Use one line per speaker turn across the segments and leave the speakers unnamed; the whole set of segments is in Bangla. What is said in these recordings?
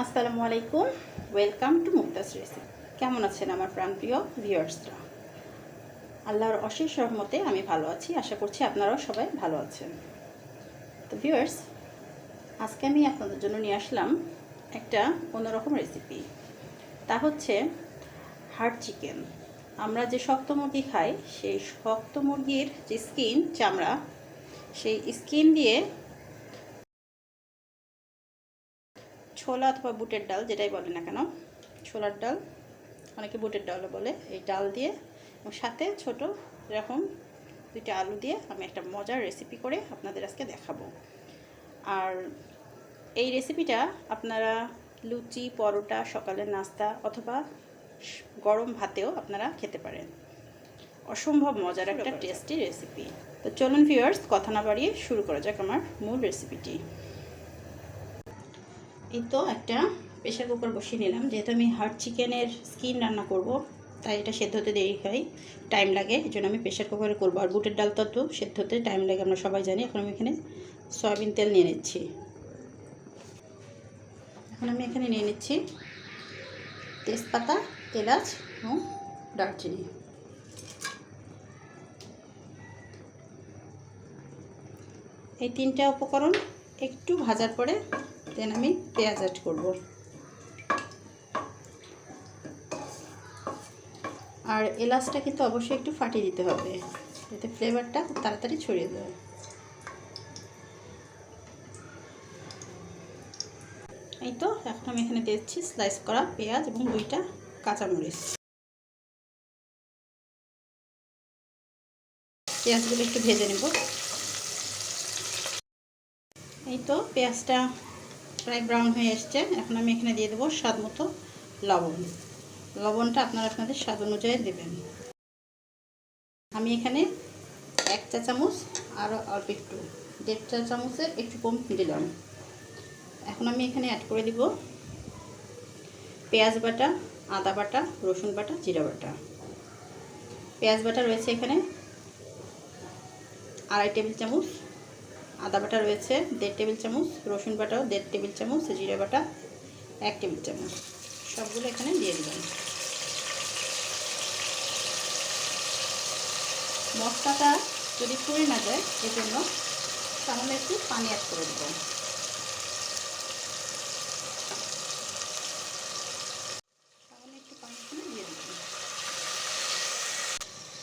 আসসালামু আলাইকুম, ওয়েলকাম টু মুক্তাস রেসিপি। কেমন আছেন আমার প্রাণপ্রিয় ভিউয়ার্সরা? আল্লাহর অশেষ রহমতে আমি ভালো আছি। আশা করছি আপনারাও সবাই ভালো আছেন। তো ভিউয়ার্স, আজকে আমি আপনাদের জন্য নিয়ে আসলাম একটা অন্যরকম রেসিপি। তা হচ্ছে হার্ড চিকেন। আমরা যে শক্ত মুরগি খাই, সেই শক্ত মুরগির যে স্কিন, চামড়া, সেই স্কিন দিয়ে ছোলা অথবা বুটের ডাল, যেটাই বলে না কেন, ছোলার ডাল, অনেকে বুটের ডালও বলে, এই ডাল দিয়ে এবং সাথে ছোট এরকম দুইটা আলু দিয়ে আমি একটা মজার রেসিপি করে আপনাদের আজকে দেখাবো। আর এই রেসিপিটা আপনারা লুচি, পরোটা, সকালের নাস্তা অথবা গরম ভাতেও আপনারা খেতে পারেন। অসম্ভব মজার একটা টেস্টি রেসিপি। তো চলুন ভিউয়ার্স, কথা না বাড়িয়ে শুরু করা যাক আমার মূল রেসিপিটি। এই তো একটা প্রেশার কুকার বসিয়ে নিলাম। যেহেতু আমি হার্ড চিকেনের স্কিন রান্না করব, তাই এটা সেদ্ধ হতে দেরি হয়, টাইম লাগে। এই জন্য আমি প্রেশার কুকারে করবো। আর বুটের ডাল তো সেদ্ধ হতে টাইম লাগে, আমরা সবাই জানি। এখন আমি এখানে সয়াবিন তেল নিয়ে নিচ্ছি। এখন আমি এখানে নিয়ে নিচ্ছি তেজপাতা, এলাচ এবং দারচিনি। এই তিনটা উপকরণ একটু ভাজার পরে দেন আমি পেঁয়াজ অ্যাড করব। আর এলাচটা কিন্তু অবশ্যই একটু ফাটিয়ে দিতে হবে, যাতে ফ্লেভারটা খুব তাড়াতাড়ি ছড়িয়ে যায়। এই তো এখন আমি এখানে দিচ্ছি স্লাইস করা পেঁয়াজ এবং দুইটা কাঁচামরিচ। পেঁয়াজগুলো একটু ভেজে নেব। এই তো পেঁয়াজটা প্রায় ব্রাউন হয়ে এসছে। এখন আমি এখানে দিয়ে দেবো স্বাদ মতো লবণ। লবণটা আপনারা আপনাদের স্বাদ অনুযায়ী দেবেন। আমি এখানে 1 চা চামচ, আরও অল্প একটু 1.5 চা চামচের একটু কম দিলাম। এখন আমি এখানে অ্যাড করে দিব পেঁয়াজ বাটা, আদা বাটা, রসুন বাটা, জিরা বাটা। পেঁয়াজ বাটা রয়েছে এখানে 2.5 টেবিল চামচ, আদা বাটা রয়েছে 1.5 টেবিল চামচ, রসুন বাটাও 1.5 টেবিল চামচ, জিরা বাটা 1 টেবিল চামচ। সবগুলো এখানে দিয়ে দিলাম। মশলাটা যদি পুড়ে না যায়, এজন্য সামান্য একটু পানি অ্যাড করে দেব। সামান্য একটু পানি দিয়ে দেব।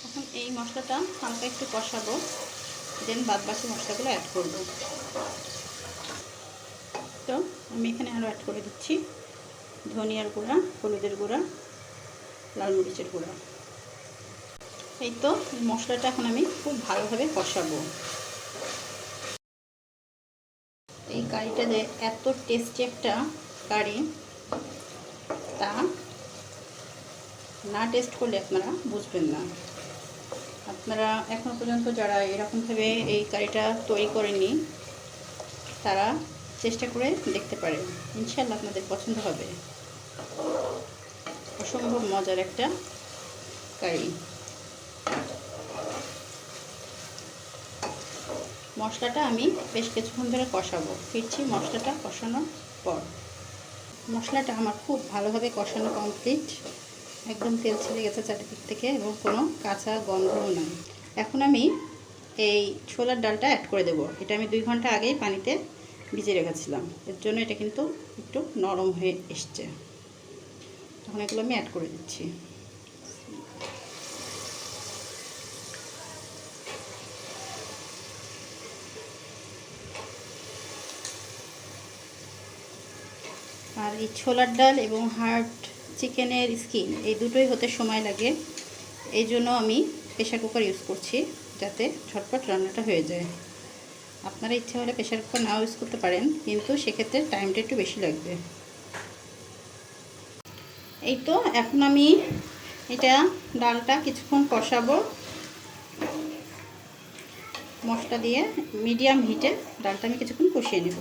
এখন এই মশলাটা হালকা একটু কষাবো, দেন বাদ বাকি মশলাগুলো অ্যাড করব। তো আমি এখানে আরও অ্যাড করে দিচ্ছি ধনিয়ার গুঁড়া, হলুদের গুঁড়া, লাল মরিচের গুঁড়া। এই তো মশলাটা এখন আমি খুব ভালোভাবে কষাবো। এই কারিটা যে এত টেস্টি একটা কারি, তা না টেস্ট করলে আপনারা বুঝবেন না। আপনারা এখনো পর্যন্ত যারা এরকমভাবে এই কারিটা তৈরি করেননি, তারা চেষ্টা করে দেখতে পারেন। ইনশাল্লাহ আপনাদের পছন্দ হবে। অসম্ভব মজার একটা কারি। মশলাটা আমি বেশ কিছুক্ষণ ধরে কষাবো। ফিরছি মশলাটা কষানোর পর। মশলাটা আমার খুব ভালোভাবে কষানো কমপ্লিট। একদম তেল ছেড়ে গেছে চারিদিক থেকে এবং কোনো কাঁচা গন্ধও নাই। এখন আমি এই ছোলার ডালটা অ্যাড করে দেবো। এটা আমি 2 ঘন্টা আগেই পানিতে ভিজিয়ে রেখেছিলাম, এর জন্য এটা কিন্তু একটু নরম হয়ে এসছে। এখন এগুলো আমি অ্যাড করে দিচ্ছি। আর এই ছোলার ডাল এবং হার্ড চিকেনের স্কিন, এই দুটোই হতে সময় লাগে। এই জন্য আমি প্রেশার কুকার ইউজ করছি, যাতে ঝটপট রান্নাটা হয়ে যায়। আপনারা ইচ্ছা হলে প্রেশার কুকার নাও ইউজ করতে পারেন, কিন্তু সেক্ষেত্রে টাইমটা একটু বেশি লাগবে। এই তো এখন আমি এটা ডালটা কিছুক্ষণ কষাবো মশলা দিয়ে। মিডিয়াম হিটে ডালটা আমি কিছুক্ষণ কষিয়ে নেব।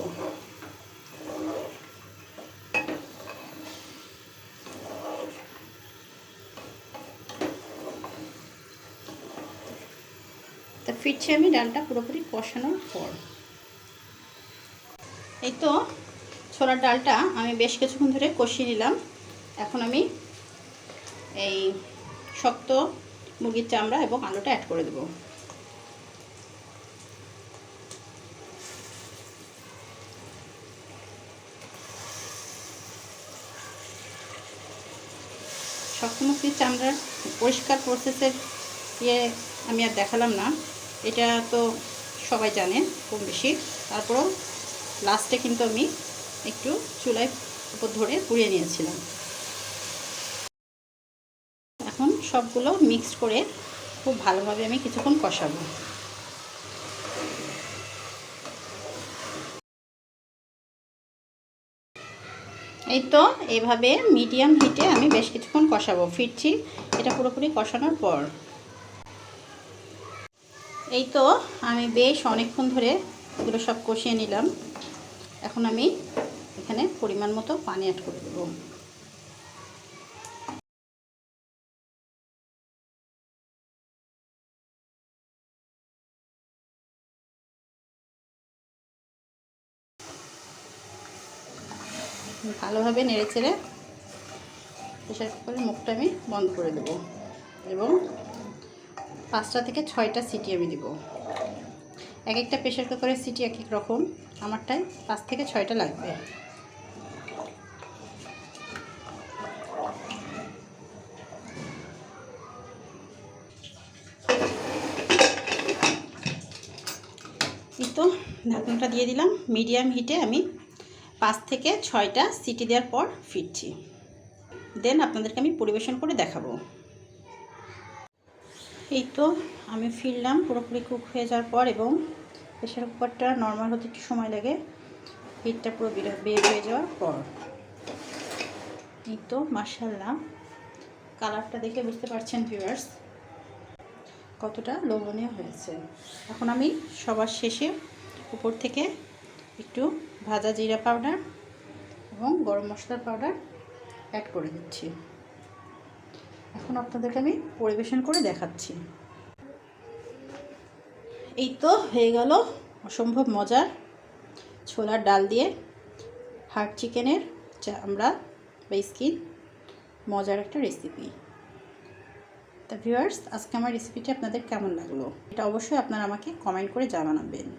তা ফিরছি আমি ডালটা পুরোপুরি কষানোর পর। এই তো ছোলার ডালটা আমি বেশ কিছুক্ষণ ধরে কষিয়ে নিলাম। এখন আমি এই শক্ত মুরগির চামড়া এবং আলুটা অ্যাড করে দেবো। শক্ত মুরগির চামড়ার পরিষ্কার প্রসেসের আমি আর দেখালাম না, এটা তো সবাই জানে কম বেশি। তারপরেও লাস্টে কিন্তু আমি একটু চুলায় উপর ধরে পুড়িয়ে নিয়েছিলাম। এখন সবগুলো মিক্সড করে খুব ভালোভাবে আমি কিছুক্ষণ কষাবো। এই তো এইভাবে মিডিয়াম হিটে আমি বেশ কিছুক্ষণ কষাবো। ফিরছি এটা পুরোপুরি কষানোর পর। এই তো আমি বেশ অনেকক্ষণ ধরে এগুলো সব কষিয়ে নিলাম। এখন আমি এখানে পরিমাণ মতো পানি অ্যাড করে দেবো। ভালোভাবে নেড়েচেড়ে প্রেসার কুকারের মুখটা আমি বন্ধ করে দেবো এবং 5টা থেকে 6টা সিটি আমি দেবো। এক একটা প্রেসার কুকারের সিটি এক এক রকম, আমারটায় 5 থেকে 6টা লাগবে। এই তো ঢাকনাটা দিয়ে দিলাম। মিডিয়াম হিটে আমি 5 থেকে 6টা সিটি দেওয়ার পর ফিরছি। দেন আপনাদেরকে আমি পরিবেশন করে দেখাবো। এই তো আমি ফিরলাম পুরোপুরি কুক হয়ে যাওয়ার পর, এবং প্রেসার কুকারটা নর্মাল হতে একটু সময় লাগে, হিটটা পুরো বের হয়ে যাওয়ার পর। এই তো মাশাআল্লাহ, কালারটা দেখে বুঝতে পারছেন ভিউয়ার্স কতটা লোভনীয় হয়েছে। এখন আমি সবার শেষে উপর থেকে একটু ভাজা জিরা পাউডার এবং গরম মশলার পাউডার অ্যাড করে দিচ্ছি। এখন আপনাদেরকে আমি পরিবেশন করে দেখাচ্ছি। এই তো হয়ে গেল অসম্ভব মজার ছোলার ডাল দিয়ে হার্ড চিকেনের চামড়া বা স্কিন মজার একটা রেসিপি। তা ভিউয়ার্স, আজকে আমার রেসিপিটি আপনাদের কেমন লাগলো এটা অবশ্যই আপনারা আমাকে কমেন্ট করে জানাবেন।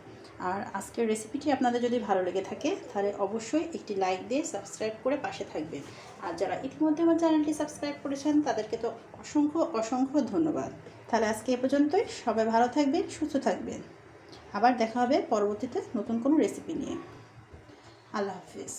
আর আজকের রেসিপিটি আপনাদের যদি ভালো লেগে থাকে তাহলে অবশ্যই একটি লাইক দিয়ে সাবস্ক্রাইব করে পাশে থাকবেন। আর যারা ইতিমধ্যে আমার চ্যানেলটি সাবস্ক্রাইব করেছেন তাদেরকে তো অসংখ্য অসংখ্য ধন্যবাদ। তাহলে আজকে এ পর্যন্তই। সবাই ভালো থাকবেন, সুস্থ থাকবেন। আবার দেখা হবে পরবর্তীতে নতুন কোনো রেসিপি নিয়ে। আল্লাহ হাফিজ।